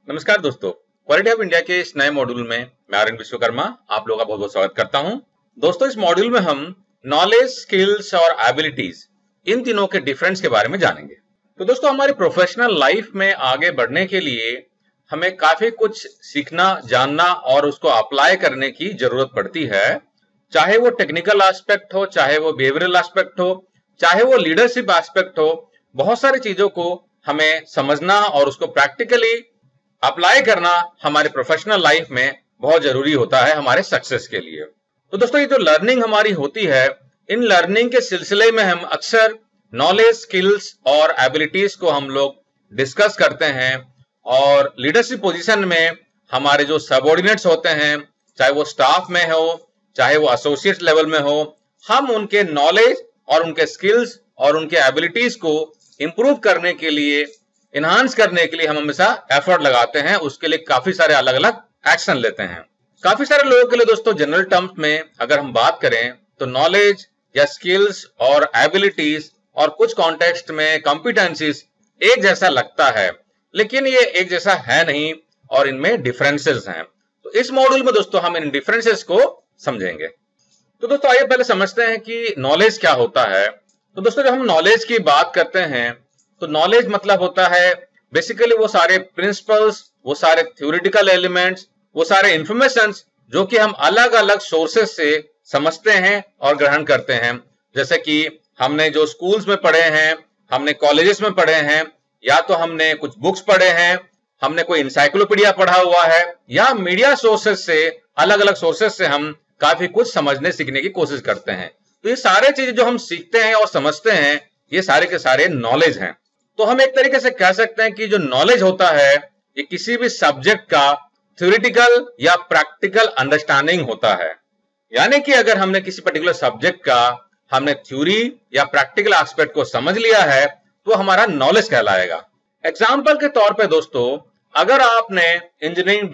नमस्कार दोस्तों, quality of India के इस नए मॉड्यूल में मैं आर्यन विश्वकर्मा आप लोगों का बहुत बहुत स्वागत करता हूं। दोस्तों, इस मॉड्यूल में हम नॉलेज, स्किल्स और एबिलिटीज इन तीनों के डिफरेंस के बारे में जानेंगे। तो दोस्तों, हमारी प्रोफेशनल लाइफ में आगे बढ़ने के लिए हमें काफी कुछ सीखना, जानना और उसको अप्लाई करने की जरूरत पड़ती है। चाहे वो टेक्निकल एस्पेक्ट हो, चाहे वो बिहेवियरल एस्पेक्ट हो, चाहे वो लीडरशिप एस्पेक्ट हो, बहुत सारी चीजों को हमें समझना और उसको प्रैक्टिकली अप्लाई करना हमारे प्रोफेशनल लाइफ में बहुत जरूरी होता है हमारे सक्सेस के लिए। तो दोस्तों, ये जो लर्निंग हमारी होती है, इन लर्निंग के सिलसिले में हम अक्सर नॉलेज, स्किल्स और एबिलिटीज को हम लोग डिस्कस करते हैं और लीडरशिप पोजीशन में हमारे जो सबऑर्डिनेट्स होते हैं, चाहे वो स्टाफ में हो, चाहे वो एसोसिएट लेवल में हो, हम उनके नॉलेज और उनके स्किल्स और उनके एबिलिटीज को इंप्रूव करने के लिए, इनहांस करने के लिए हम हमेशा एफर्ट लगाते हैं। उसके लिए काफी सारे अलग अलग एक्शन लेते हैं। काफी सारे लोगों के लिए दोस्तों, जनरल टर्म्स में अगर हम बात करें तो नॉलेज या स्किल्स और एबिलिटीज और कुछ कॉन्टेक्स्ट में कॉम्पिटेंसीज एक जैसा लगता है, लेकिन ये एक जैसा है नहीं और इनमें डिफरेंसेस हैं। तो इस मॉड्यूल में दोस्तों हम इन डिफरेंसेस को समझेंगे। तो दोस्तों, आइए पहले समझते हैं कि नॉलेज क्या होता है। तो दोस्तों, जब हम नॉलेज की बात करते हैं तो नॉलेज मतलब होता है बेसिकली वो सारे प्रिंसिपल्स, वो सारे थ्योरेटिकल एलिमेंट्स, वो सारे इंफॉर्मेशंस जो कि हम अलग अलग सोर्सेस से समझते हैं और ग्रहण करते हैं। जैसे कि हमने जो स्कूल्स में पढ़े हैं, हमने कॉलेजेस में पढ़े हैं, या तो हमने कुछ बुक्स पढ़े हैं, हमने कोई इंसाइक्लोपीडिया पढ़ा हुआ है, या मीडिया सोर्सेस से, अलग अलग सोर्सेस से हम काफी कुछ समझने सीखने की कोशिश करते हैं। तो ये सारे चीजें जो हम सीखते हैं और समझते हैं, ये सारे के सारे नॉलेज हैं। तो हम एक तरीके से कह सकते हैं कि जो नॉलेज होता है ये किसी भी सब्जेक्ट का थ्योरेटिकल या प्रैक्टिकल अंडरस्टैंडिंग होता है। यानी कि अगर हमने किसी पर्टिकुलर सब्जेक्ट का हमने थ्योरी या प्रैक्टिकल एस्पेक्ट को समझ लिया है तो हमारा नॉलेज कहलाएगा। एग्जाम्पल के तौर पे दोस्तों, अगर आपने इंजीनियरिंग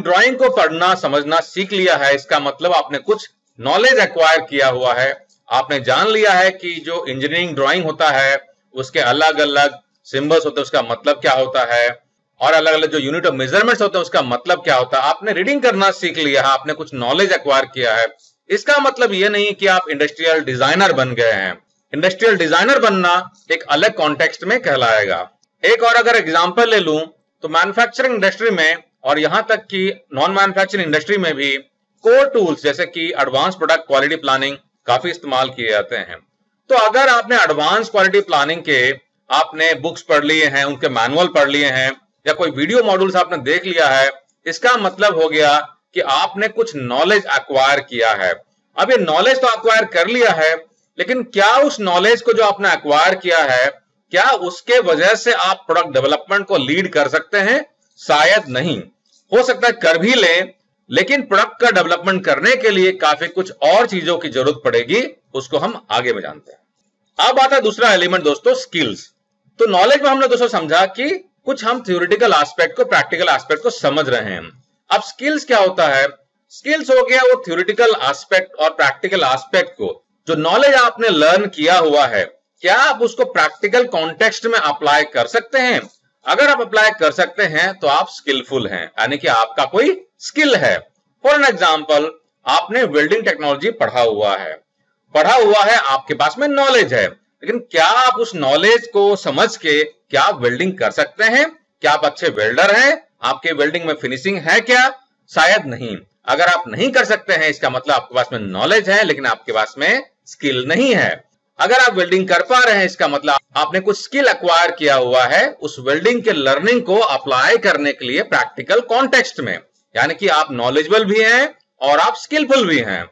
ड्राइंग को पढ़ना, समझना सीख लिया है, इसका मतलब आपने कुछ नॉलेज एक्वायर किया हुआ है। आपने जान लिया है कि जो इंजीनियरिंग ड्राइंग होता है उसके अलग अलग सिंबल्स होते हैं, उसका मतलब क्या होता है, और अलग अलग जो यूनिट ऑफ मेजरमेंट्स होते हैं उसका मतलब क्या होता है। आपने रीडिंग करना सीख लिया है, आपने कुछ नॉलेज एक्वायर किया है। इसका मतलब ये नहीं कि आप इंडस्ट्रियल डिजाइनर बन गए हैं। इंडस्ट्रियल डिजाइनर बनना एक अलग कॉन्टेक्स्ट में कहलाएगा। एक और अगर एग्जाम्पल ले लूं तो मैन्युफैक्चरिंग इंडस्ट्री में और यहां तक कि नॉन मैन्युफैक्चरिंग इंडस्ट्री में भी कोर टूल्स जैसे कि एडवांस प्रोडक्ट क्वालिटी प्लानिंग काफी इस्तेमाल किए जाते हैं। तो अगर आपने एडवांस क्वालिटी प्लानिंग के आपने बुक्स पढ़ लिए हैं, उनके मैनुअल पढ़ लिए हैं, या कोई वीडियो मॉड्यूल्स आपने देख लिया है, इसका मतलब हो गया कि आपने कुछ नॉलेज एक्वायर किया है। अब ये नॉलेज तो एक्वायर कर लिया है, लेकिन क्या उस नॉलेज को जो आपने एक्वायर किया है, क्या उसके वजह से आप प्रोडक्ट डेवलपमेंट को लीड कर सकते हैं? शायद नहीं। हो सकता है कर भी ले, लेकिन प्रोडक्ट का डेवलपमेंट करने के लिए काफी कुछ और चीजों की जरूरत पड़ेगी, उसको हम आगे में जानते हैं। अब आता है दूसरा एलिमेंट दोस्तों, स्किल्स। तो नॉलेज में हमने दोस्तों समझा कि कुछ हम थ्योरेटिकल एस्पेक्ट को, प्रैक्टिकल एस्पेक्ट को समझ रहे हैं। अब स्किल्स क्या होता है? स्किल्स हो गया वो थ्योरेटिकल एस्पेक्ट और प्रैक्टिकल एस्पेक्ट को, जो नॉलेज आपने लर्न किया हुआ है, क्या आप उसको प्रैक्टिकल कॉन्टेक्स्ट में अप्लाई कर सकते हैं? अगर आप अप्लाई कर सकते हैं तो आप स्किलफुल हैं, यानी कि आपका कोई स्किल है। फॉर एन एग्जाम्पल, आपने वेल्डिंग टेक्नोलॉजी पढ़ा हुआ है, आपके पास में नॉलेज है, लेकिन क्या आप उस नॉलेज को समझ के क्या आप वेल्डिंग कर सकते हैं? क्या आप अच्छे वेल्डर हैं? आपके वेल्डिंग में फिनिशिंग है क्या? शायद नहीं। अगर आप नहीं कर सकते हैं, इसका मतलब आपके पास में नॉलेज है लेकिन आपके पास में स्किल नहीं है। अगर आप वेल्डिंग कर पा रहे हैं, इसका मतलब आपने कुछ स्किल एक्वायर किया हुआ है उस वेल्डिंग के लर्निंग को अप्लाई करने के लिए प्रैक्टिकल कॉन्टेक्स्ट में, यानी कि आप नॉलेजेबल भी हैं और आप स्किलफुल भी हैं।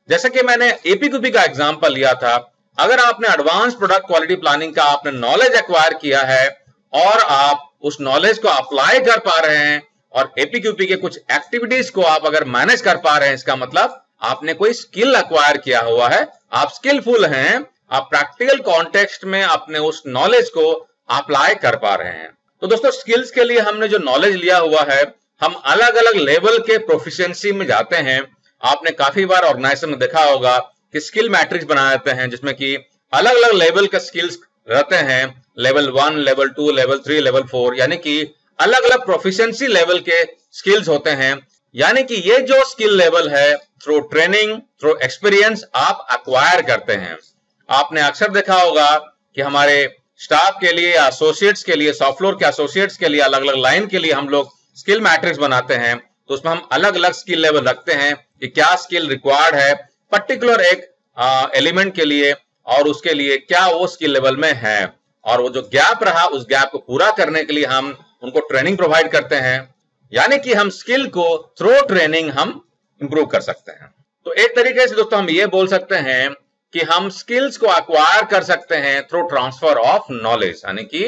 जैसे कि मैंने एपीक्यूपी का एग्जांपल लिया था, अगर आपने एडवांस प्रोडक्ट क्वालिटी प्लानिंग का आपने नॉलेज एक्वायर किया है और आप उस नॉलेज को अप्लाई कर पा रहे हैं और एपीक्यूपी के कुछ एक्टिविटीज को आप अगर मैनेज कर पा रहे हैं, इसका मतलब आपने कोई स्किल एक्वायर किया हुआ है, आप स्किलफुल हैं, आप प्रैक्टिकल कॉन्टेक्स्ट में अपने उस नॉलेज को अप्लाई कर पा रहे हैं। तो दोस्तों, स्किल्स के लिए हमने जो नॉलेज लिया हुआ है, हम अलग अलग लेवल के प्रोफिशिएंसी में जाते हैं। आपने काफी बार ऑर्गेनाइजेशन में देखा होगा कि स्किल मैट्रिक्स बनाए जाते हैं, जिसमें कि अलग अलग लेवल के स्किल्स रहते हैं, लेवल 1, लेवल 2, लेवल 3, लेवल 4, यानी कि अलग अलग प्रोफिशिएंसी लेवल के स्किल्स होते हैं। यानी कि ये जो स्किल लेवल है थ्रू ट्रेनिंग, थ्रू एक्सपीरियंस आप एक्वायर करते हैं। आपने अक्सर देखा होगा कि हमारे स्टाफ के लिए, एसोसिएट्स के लिए, सॉफ्टवेयर के एसोसिएट्स के लिए अलग अलग लाइन के लिए हम लोग स्किल मैट्रिक्स बनाते हैं, तो उसमें हम अलग अलग स्किल लेवल रखते हैं कि क्या स्किल रिक्वायर्ड है पर्टिकुलर एक एलिमेंट के लिए और उसके लिए क्या वो स्किल लेवल में है, और वो जो गैप रहा उस गैप को पूरा करने के लिए हम उनको ट्रेनिंग प्रोवाइड करते हैं। यानी कि हम स्किल को थ्रू ट्रेनिंग हम इंप्रूव कर सकते हैं। तो एक तरीके से दोस्तों हम ये बोल सकते हैं कि हम स्किल्स को एक्वायर कर सकते हैं थ्रू ट्रांसफर ऑफ नॉलेज। यानी कि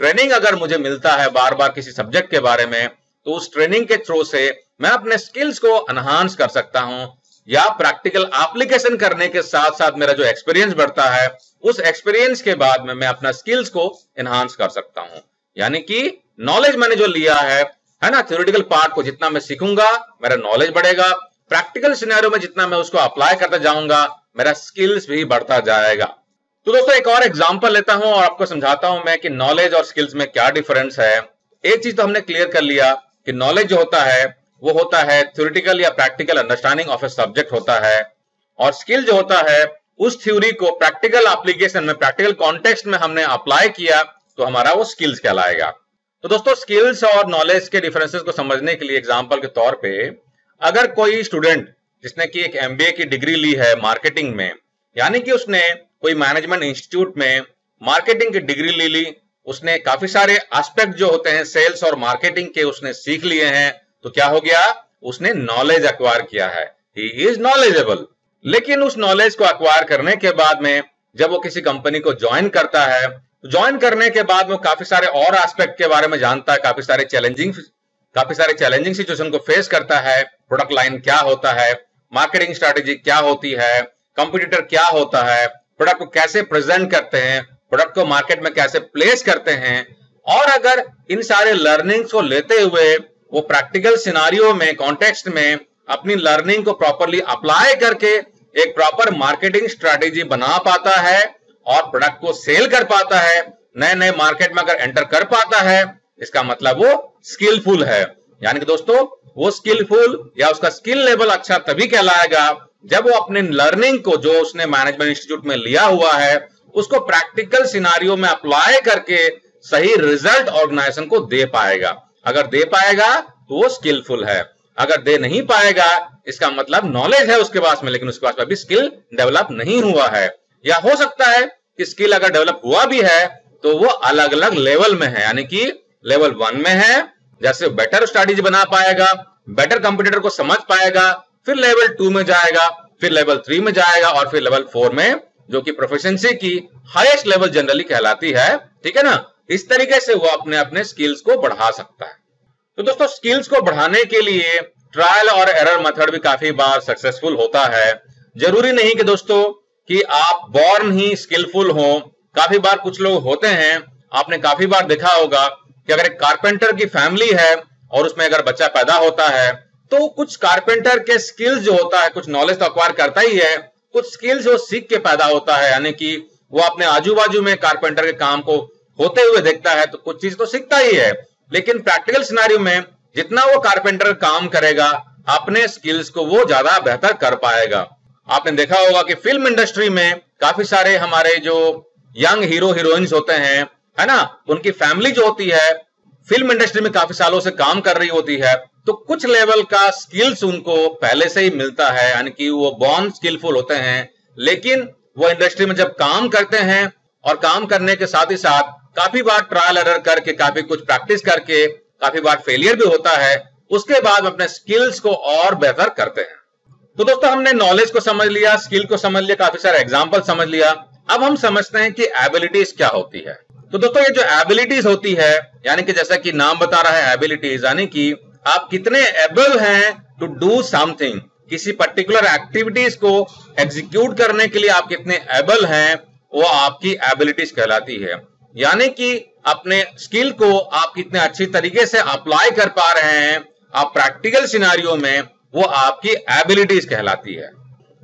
ट्रेनिंग अगर मुझे मिलता है बार बार किसी सब्जेक्ट के बारे में, तो उस ट्रेनिंग के थ्रू से मैं अपने स्किल्स को एनहांस कर सकता हूं, या प्रैक्टिकल एप्लीकेशन करने के साथ साथ मेरा जो एक्सपीरियंस बढ़ता है उस एक्सपीरियंस के बाद में मैं अपना स्किल्स को एनहांस कर सकता हूं। यानी कि नॉलेज मैंने जो लिया है ना, थ्योरेटिकल पार्ट को जितना मैं सीखूंगा मेरा नॉलेज बढ़ेगा, प्रैक्टिकल सिनेरियो में जितना मैं उसको अप्लाई करता जाऊंगा मेरा स्किल्स भी बढ़ता जाएगा। तो दोस्तों एक और एग्जांपल लेता हूं और आपको समझाता हूं मैं कि नॉलेज और स्किल्स में क्या डिफरेंस है। एक चीज तो हमने क्लियर कर लिया कि नॉलेज जो होता है वो होता है थ्योरेटिकल या practical understanding of a subject होता है, और स्किल जो होता है उस थ्योरी को प्रैक्टिकल एप्लीकेशन में, प्रैक्टिकल कॉन्टेक्स्ट में हमने अप्लाई किया तो हमारा वो स्किल्स कहलाएगा। तो दोस्तों स्किल्स और नॉलेज के डिफरेंसेस को समझने के लिए एग्जांपल के तौर पे, अगर कोई स्टूडेंट जिसने की एक एमबीए की डिग्री ली है मार्केटिंग में, यानी कि उसने कोई मैनेजमेंट इंस्टीट्यूट में मार्केटिंग की डिग्री ले ली, उसने काफी सारे एस्पेक्ट जो होते हैं सेल्स और मार्केटिंग के उसने सीख लिए हैं, तो क्या हो गया, उसने नॉलेज एक्वायर किया है, ही इज नॉलेजेबल। लेकिन उस नॉलेज को एक्वायर करने के बाद में जब वो किसी कंपनी को ज्वाइन करता है, ज्वाइन करने के बाद वो काफी सारे और एस्पेक्ट के बारे में जानता है, काफी सारे चैलेंजिंग सिचुएशन को फेस करता है। प्रोडक्ट लाइन क्या होता है, मार्केटिंग स्ट्रेटेजी क्या होती है, कंपटीटर क्या होता है, प्रोडक्ट को कैसे प्रेजेंट करते हैं, प्रोडक्ट को मार्केट में कैसे प्लेस करते हैं। और अगर इन सारे लर्निंग्स को लेते हुए वो प्रैक्टिकल सिनारियो में, कॉन्टेक्स्ट में अपनी लर्निंग को प्रॉपरली अप्लाई करके एक प्रॉपर मार्केटिंग स्ट्रेटेजी बना पाता है और प्रोडक्ट को सेल कर पाता है, नए नए मार्केट में अगर एंटर कर पाता है, इसका मतलब वो स्किलफुल है। यानी कि दोस्तों वो स्किलफुल या उसका स्किल लेवल अच्छा तभी कहलाएगा जब वो अपने लर्निंग को जो उसने मैनेजमेंट इंस्टीट्यूट में लिया हुआ है उसको प्रैक्टिकल सिनारियो में अप्लाई करके सही रिजल्ट ऑर्गेनाइजेशन को दे पाएगा। अगर दे पाएगा तो वो स्किलफुल है, अगर दे नहीं पाएगा इसका मतलब नॉलेज है उसके पास में लेकिन उसके पास में अभी स्किल डेवलप नहीं हुआ है। या हो सकता है कि स्किल अगर डेवलप हुआ भी है तो वो अलग अलग लेवल में है, यानी कि लेवल 1 में है, जैसे बेटर स्ट्रेटेजी बना पाएगा, बेटर कंपटीटर को समझ पाएगा, फिर लेवल 2 में जाएगा, फिर लेवल 3 में जाएगा और फिर लेवल 4 में, जो कि प्रोफिशिएंसी की हाईएस्ट लेवल जनरली कहलाती है। ठीक है ना, इस तरीके से वो अपने अपने स्किल्स को बढ़ा सकता है। तो दोस्तों स्किल्स को बढ़ाने के लिए ट्रायल और एरर मेथड भी काफी बार सक्सेसफुल होता है। जरूरी नहीं कि दोस्तों कि आप बॉर्न ही स्किलफुल हो। काफी बार कुछ लोग होते हैं, आपने काफी बार देखा होगा कि अगर एक कारपेंटर की फैमिली है और उसमें अगर बच्चा पैदा होता है तो कुछ कारपेंटर के स्किल्स जो होता है, कुछ नॉलेज तो अक्वायर करता ही है, कुछ स्किल्स वो सीख के पैदा होता है। यानी कि वो अपने आजू बाजू में कारपेंटर के काम को होते हुए देखता है तो कुछ चीज तो सीखता ही है, लेकिन प्रैक्टिकल सिनेरियो में जितना वो कारपेंटर काम करेगा अपने स्किल्स को वो ज्यादा बेहतर कर पाएगा। आपने देखा होगा कि फिल्म इंडस्ट्री में काफी सारे हमारे जो यंग हीरो हीरोइंस होते हैं, है ना, उनकी फैमिली जो होती है फिल्म इंडस्ट्री में काफी सालों से काम कर रही होती है, तो कुछ लेवल का स्किल्स उनको पहले से ही मिलता है, यानी कि वो बॉर्न स्किलफुल होते हैं। लेकिन वो इंडस्ट्री में जब काम करते हैं और काम करने के साथ ही साथ काफी बार ट्रायल एरर करके, काफी कुछ प्रैक्टिस करके, काफी बार फेलियर भी होता है, उसके बाद अपने स्किल्स को और बेहतर करते हैं। तो दोस्तों हमने नॉलेज को समझ लिया, स्किल को समझ लिया, काफी सारे एग्जांपल समझ लिया। अब हम समझते हैं कि एबिलिटीज क्या होती है। तो दोस्तों ये जो एबिलिटीज होती है, यानी कि जैसा कि नाम बता रहा है एबिलिटीज, यानी कि आप कितने एबल हैं टू डू समथिंग, किसी पर्टिकुलर एक्टिविटीज को एग्जीक्यूट करने के लिए आप कितने एबल हैं, वो आपकी एबिलिटीज कहलाती है। यानी कि अपने स्किल को आप कितने अच्छी तरीके से अप्लाई कर पा रहे हैं आप प्रैक्टिकल सिनेरियो में, वो आपकी एबिलिटीज कहलाती है।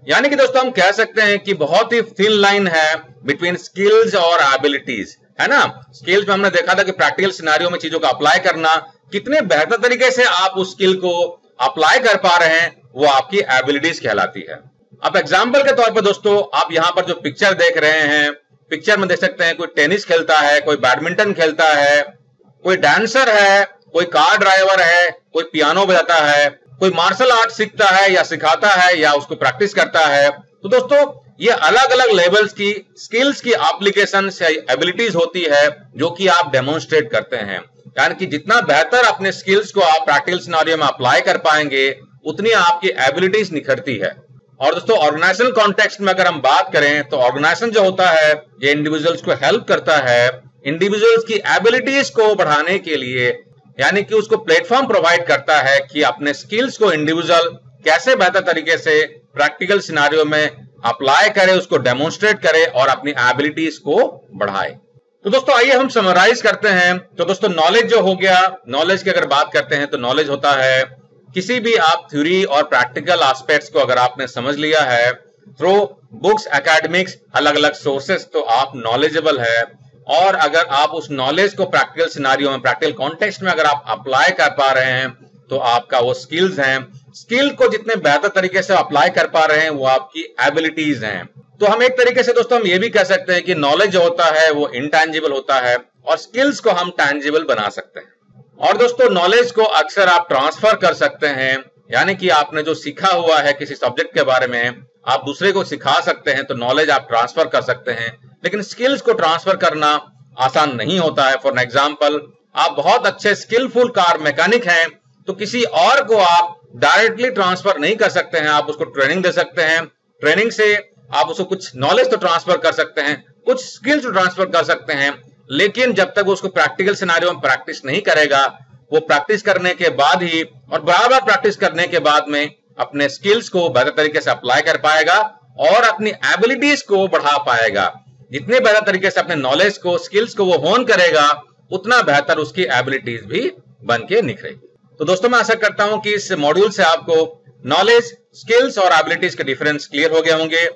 यानी कि दोस्तों हम कह सकते हैं कि बहुत ही थिन लाइन है बिटवीन स्किल्स और एबिलिटीज। है ना। स्किल्स में हमने देखा था कि प्रैक्टिकल सिनेरियो में चीजों को अप्लाई करना, कितने बेहतर तरीके से आप उस स्किल को अप्लाई कर पा रहे हैं, वो आपकी एबिलिटीज कहलाती है। अब एग्जाम्पल के तौर पर दोस्तों, आप यहां पर जो पिक्चर देख रहे हैं, पिक्चर में देख सकते हैं कोई टेनिस खेलता है, कोई बैडमिंटन खेलता है, कोई डांसर है, कोई कार ड्राइवर है, कोई पियानो बजाता है, कोई मार्शल आर्ट सीखता है या सिखाता है या उसको प्रैक्टिस करता है। तो दोस्तों ये अलग अलग लेवल्स की स्किल्स की एप्लीकेशन या एबिलिटीज होती है जो कि आप डेमोन्स्ट्रेट करते हैं। यानी कि जितना बेहतर अपने स्किल्स को आप प्रैक्टिकल सिनेरियो में अप्लाई कर पाएंगे, उतनी आपकी एबिलिटीज निखरती है। और दोस्तों ऑर्गेनाइजेशनल कॉन्टेक्स्ट में अगर हम बात करें तो ऑर्गेनाइजेशन जो होता है ये इंडिविजुअल्स को हेल्प करता है इंडिविजुअल्स की एबिलिटीज को बढ़ाने के लिए, यानी कि उसको प्लेटफॉर्म प्रोवाइड करता है कि अपने स्किल्स को इंडिविजुअल कैसे बेहतर तरीके से प्रैक्टिकल सिनेरियो में अप्लाई करे, उसको डेमोन्स्ट्रेट करे और अपनी एबिलिटीज को बढ़ाए। तो दोस्तों आइए हम समराइज करते हैं। तो दोस्तों नॉलेज जो हो गया, नॉलेज की अगर बात करते हैं तो नॉलेज होता है किसी भी आप थ्योरी और प्रैक्टिकल एस्पेक्ट्स को अगर आपने समझ लिया है थ्रू बुक्स, एकेडमिक्स, अलग अलग सोर्सेस, तो आप नॉलेजेबल है। और अगर आप उस नॉलेज को प्रैक्टिकल सिनेरियो में, प्रैक्टिकल कॉन्टेक्स्ट में अगर आप अप्लाई कर पा रहे हैं तो आपका वो स्किल्स हैं। स्किल को जितने बेहतर तरीके से अप्लाई कर पा रहे हैं वो आपकी एबिलिटीज हैं। तो हम एक तरीके से दोस्तों हम ये भी कह सकते हैं कि नॉलेज जो होता है वो इंटैंजिबल होता है और स्किल्स को हम टैंजिबल बना सकते हैं। और दोस्तों नॉलेज को अक्सर आप ट्रांसफर कर सकते हैं, यानी कि आपने जो सीखा हुआ है किसी सब्जेक्ट के बारे में आप दूसरे को सिखा सकते हैं, तो नॉलेज आप ट्रांसफर कर सकते हैं। लेकिन स्किल्स को ट्रांसफर करना आसान नहीं होता है। फॉर एग्जाम्पल, आप बहुत अच्छे स्किलफुल कार मैकेनिक हैं, तो किसी और को आप डायरेक्टली ट्रांसफर नहीं कर सकते हैं। आप उसको ट्रेनिंग दे सकते हैं, ट्रेनिंग से आप उसको कुछ नॉलेज तो ट्रांसफर कर सकते हैं, कुछ स्किल्स तो ट्रांसफर कर सकते हैं, लेकिन जब तक उसको प्रैक्टिकल सिनेरियो में प्रैक्टिस नहीं करेगा, वो प्रैक्टिस करने के बाद ही और बार-बार प्रैक्टिस करने के बाद में अपने स्किल्स को बेहतर तरीके से अप्लाई कर पाएगा और अपनी एबिलिटीज को बढ़ा पाएगा। जितने बेहतर तरीके से अपने नॉलेज को, स्किल्स को वो होन करेगा, उतना बेहतर उसकी एबिलिटीज भी बन के निखरेगी। तो दोस्तों मैं आशा करता हूं कि इस मॉड्यूल से आपको नॉलेज, स्किल्स और एबिलिटीज के डिफरेंस क्लियर हो गए होंगे।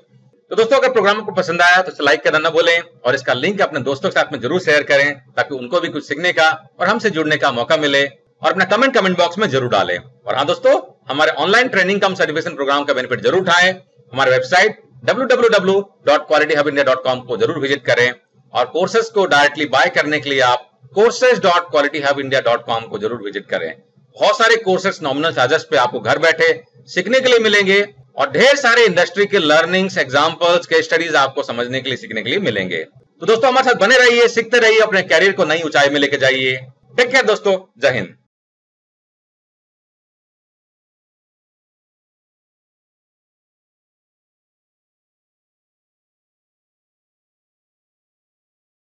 तो दोस्तों अगर प्रोग्राम को पसंद आया तो लाइक करना न भूलें और इसका लिंक अपने दोस्तों के साथ में जरूर शेयर करें ताकि उनको भी कुछ सीखने का और हमसे जुड़ने का मौका मिले। और अपना कमेंट बॉक्स में जरूर डालें। और हाँ दोस्तों, हमारे ऑनलाइन ट्रेनिंग कम सर्टिफिकेशन प्रोग्राम का बेनिफिट जरूर उठाएं। हमारे वेबसाइट www.qualityhubindia.com को जरूर विजिट करें और कोर्सेज को डायरेक्टली बाय करने के लिए आप courses.qualityhubindia.com को जरूर विजिट करें। बहुत सारे कोर्सेज नॉमिनल चार्जेस पे आपको घर बैठे सीखने के लिए मिलेंगे और ढेर सारे इंडस्ट्री के लर्निंग्स, एग्जांपल्स, केस स्टडीज आपको समझने के लिए, सीखने के लिए मिलेंगे। तो दोस्तों हमारे साथ बने रहिए, सीखते रहिए, अपने कैरियर को नई ऊंचाई में लेके जाइए। टेक केयर दोस्तों, जय हिंद।